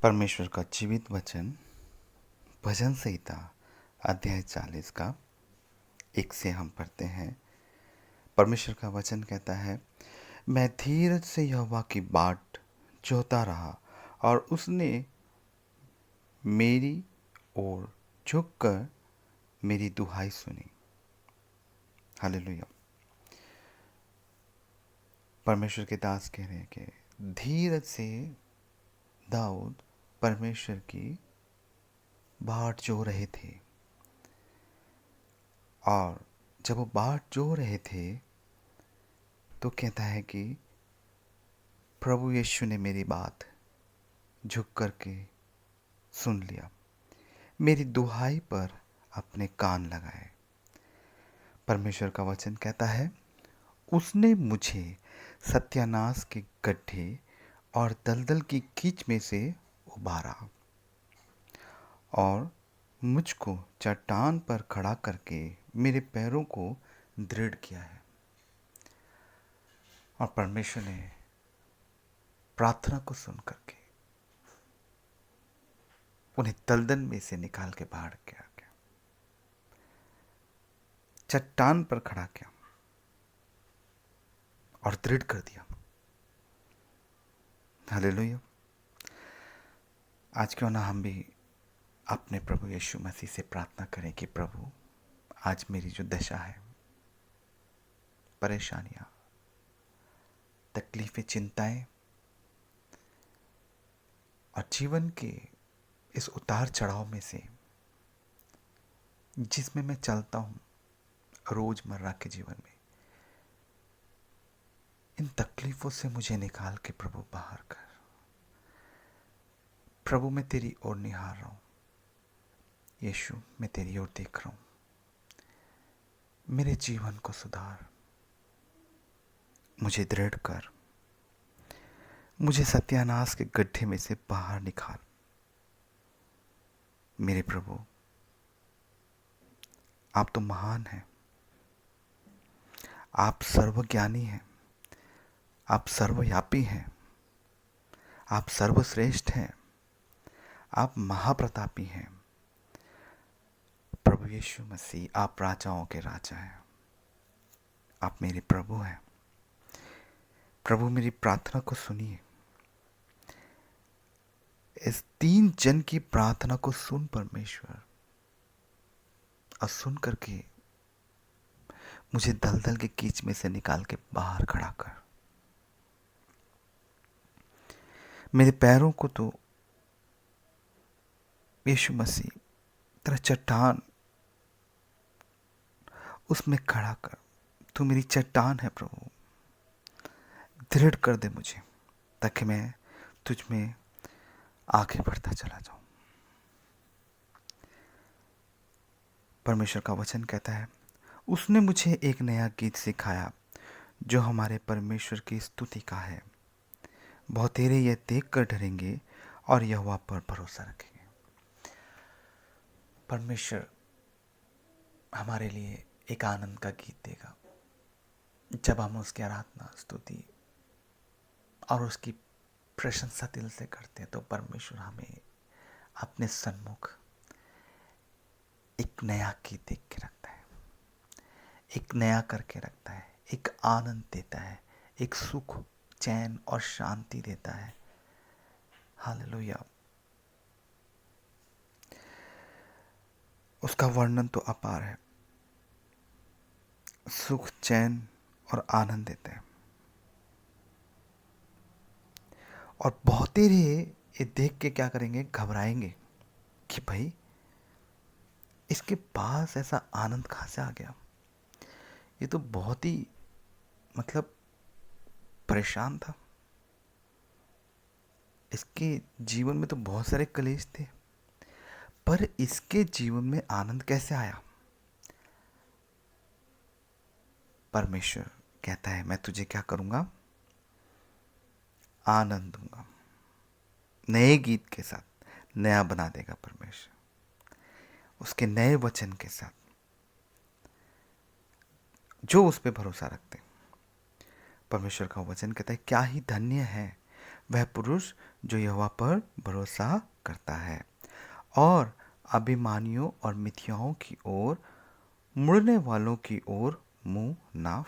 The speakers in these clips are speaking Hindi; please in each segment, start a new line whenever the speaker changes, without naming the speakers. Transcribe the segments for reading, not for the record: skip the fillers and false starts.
परमेश्वर का जीवित वचन भजन संहिता अध्याय 40 का 1 से हम पढ़ते हैं। परमेश्वर का वचन कहता है, मैं धीरज से यहोवा की बाट जोहता रहा और उसने मेरी ओर झुककर मेरी दुहाई सुनी। हालेलुया। परमेश्वर के दास कह रहे हैं कि धीरज से दाऊद परमेश्वर की बाट जो रहे थे, और जब वो बाट जो रहे थे तो कहता है कि प्रभु यीशु ने मेरी बात झुक करके सुन लिया, मेरी दुहाई पर अपने कान लगाए। परमेश्वर का वचन कहता है, उसने मुझे सत्यानाश के गड्ढे और दलदल की कीच में से उबारा और मुझको चट्टान पर खड़ा करके मेरे पैरों को दृढ़ किया है। और परमेश्वर ने प्रार्थना को सुन करके उन्हें दलदल में से निकाल के बाहर किया गया, चट्टान पर खड़ा किया और दृढ़ कर दिया। हालेलुया। आज क्यों ना हम भी अपने प्रभु यीशु मसीह से प्रार्थना करें कि प्रभु, आज मेरी जो दशा है, परेशानियां, तकलीफें, चिंताएं और जीवन के इस उतार चढ़ाव में से जिसमें मैं चलता हूं रोजमर्रा के जीवन में, इन तकलीफों से मुझे निकाल के प्रभु बाहर कर। प्रभु, मैं तेरी ओर निहार रहा हूं। यीशु, मैं तेरी ओर देख रहा हूं। मेरे जीवन को सुधार, मुझे दृढ़ कर, मुझे सत्यानाश के गड्ढे में से बाहर निकाल। मेरे प्रभु, आप तो महान हैं, आप सर्वज्ञानी हैं, आप सर्वव्यापी हैं, आप सर्वश्रेष्ठ हैं, आप महाप्रतापी हैं। प्रभु यीशु मसीह, आप राजाओं के राजा हैं, आप मेरे प्रभु हैं। प्रभु, मेरी प्रार्थना को सुनिए। इस तीन जन की प्रार्थना को सुन परमेश्वर, और सुन करके मुझे दलदल के कीच में से निकाल के बाहर खड़ा कर। मेरे पैरों को तो यीशु मसीह तेरा चट्टान, उसमें खड़ा कर। तू मेरी चट्टान है प्रभु, दृढ़ कर दे मुझे, ताकि मैं तुझ में आगे बढ़ता चला जाऊं। परमेश्वर का वचन कहता है, उसने मुझे एक नया गीत सिखाया जो हमारे परमेश्वर की स्तुति का है। बहुतेरे यह देख कर डरेंगे और यहोवा पर भरोसा रखेंगे। परमेश्वर हमारे लिए एक आनंद का गीत देगा जब हम उसकी आराधना, स्तुति और उसकी प्रशंसा दिल से करते हैं। तो परमेश्वर हमें अपने सन्मुख एक नया गीत देख के रखता है, एक नया करके रखता है, एक आनंद देता है, एक सुख, चैन और शांति देता है। हालेलुया। उसका वर्णन तो अपार है। सुख, चैन और आनंद देता है। और बहुतेरे ये देख के क्या करेंगे? घबराएंगे कि भाई, इसके पास ऐसा आनंद कहाँ से आ गया? ये तो बहुत ही परेशान था, इसके जीवन में तो बहुत सारे कलेश थे, पर इसके जीवन में आनंद कैसे आया? परमेश्वर कहता है, मैं तुझे क्या करूंगा? आनंद दूंगा। नए गीत के साथ नया बना देगा परमेश्वर, उसके नए वचन के साथ, जो उस पर भरोसा रखते। परमेश्वर का वचन कहता है, क्या ही धन्य है वह पुरुष जो यहोवा पर भरोसा करता है और अभिमानियों और मिथ्याओं की ओर मुड़ने वालों की ओर मुंह ना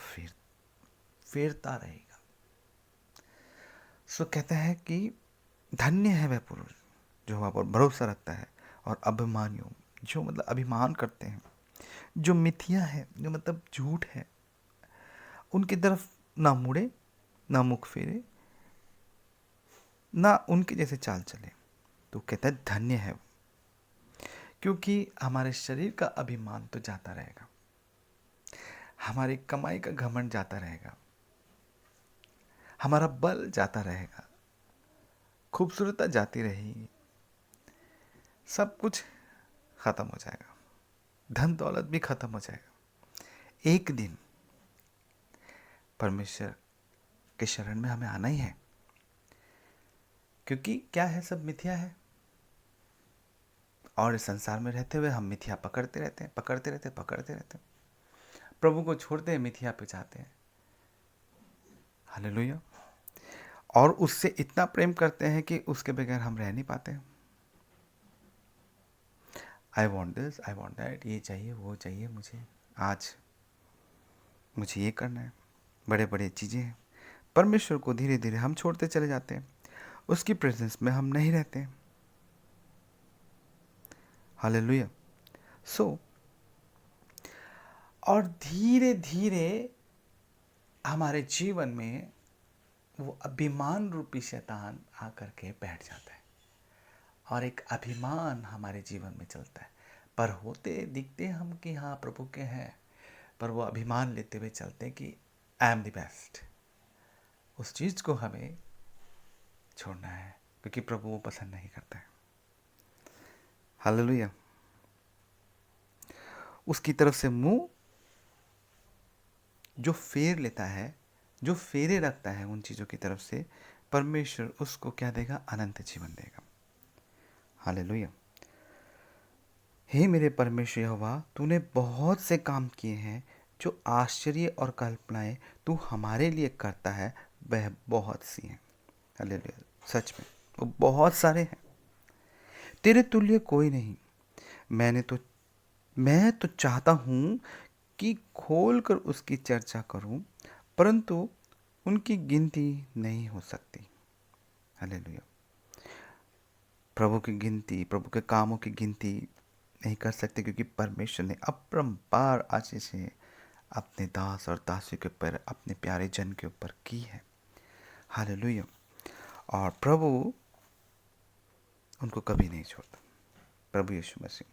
फेरता रहेगा। सो कहता है कि धन्य है वह पुरुष जो वहाँ पर भरोसा रखता है, और अभिमानियों जो मतलब अभिमान करते हैं, जो मिथ्या है, जो मतलब झूठ है, उनकी तरफ ना मुड़े, ना मुख फेरे, ना उनके जैसे चाल चले। तो कहता है धन्य है वो, क्योंकि हमारे शरीर का अभिमान तो जाता रहेगा, हमारी कमाई का घमंड जाता रहेगा, हमारा बल जाता रहेगा, खूबसूरता जाती रहेगी, सब कुछ खत्म हो जाएगा, धन दौलत भी खत्म हो जाएगा। एक दिन परमेश्वर के शरण में हमें आना ही है, क्योंकि क्या है, सब मिथ्या है, और इस संसार में रहते हुए हम मिथ्या पकड़ते रहते हैं, प्रभु को छोड़ते हैं, मिथ्या पे जाते हैं। हालेलुया। और उससे इतना प्रेम करते हैं कि उसके बगैर हम रह नहीं पाते। I want this, I want that, ये चाहिए, वो चाहिए, मुझे ये करना है, बड़े बड़े चीज़ें हैं। परमेश्वर को धीरे धीरे हम छोड़ते चले जाते हैं, उसकी प्रेजेंस में हम नहीं रहते। हालेलुया। सो और धीरे धीरे हमारे जीवन में वो अभिमान रूपी शैतान आकर के बैठ जाता है, और एक अभिमान हमारे जीवन में चलता है। पर होते दिखते हम कि हाँ प्रभु के हैं, पर वो अभिमान लेते हुए चलते हैं कि आई एम द बेस्ट। उस चीज़ को हमें छोड़ना है, क्योंकि प्रभु वो पसंद नहीं करता है। हालेलुया। उसकी तरफ से मुंह जो फेर लेता है, जो फेरे रखता है उन चीज़ों की तरफ से, परमेश्वर उसको क्या देगा? अनंत जीवन देगा। हालेलुया। हे मेरे परमेश्वर यहोवा, तूने बहुत से काम किए हैं, जो आश्चर्य और कल्पनाएं तू हमारे लिए करता है वह बहुत सी हैं। हालेलुया। सच में वो बहुत सारे हैं, तेरे तुल्य कोई नहीं। मैं तो चाहता हूँ कि खोलकर उसकी चर्चा करूँ, परंतु उनकी गिनती नहीं हो सकती। हालेलुया। प्रभु की गिनती, प्रभु के कामों की गिनती नहीं कर सकते, क्योंकि परमेश्वर ने अपरंपार आशीषें अपने दास और दासी के ऊपर, अपने प्यारे जन के ऊपर की है। हालेलुया। और प्रभु उनको कभी नहीं छोड़ता। प्रभु यीशु मसीह।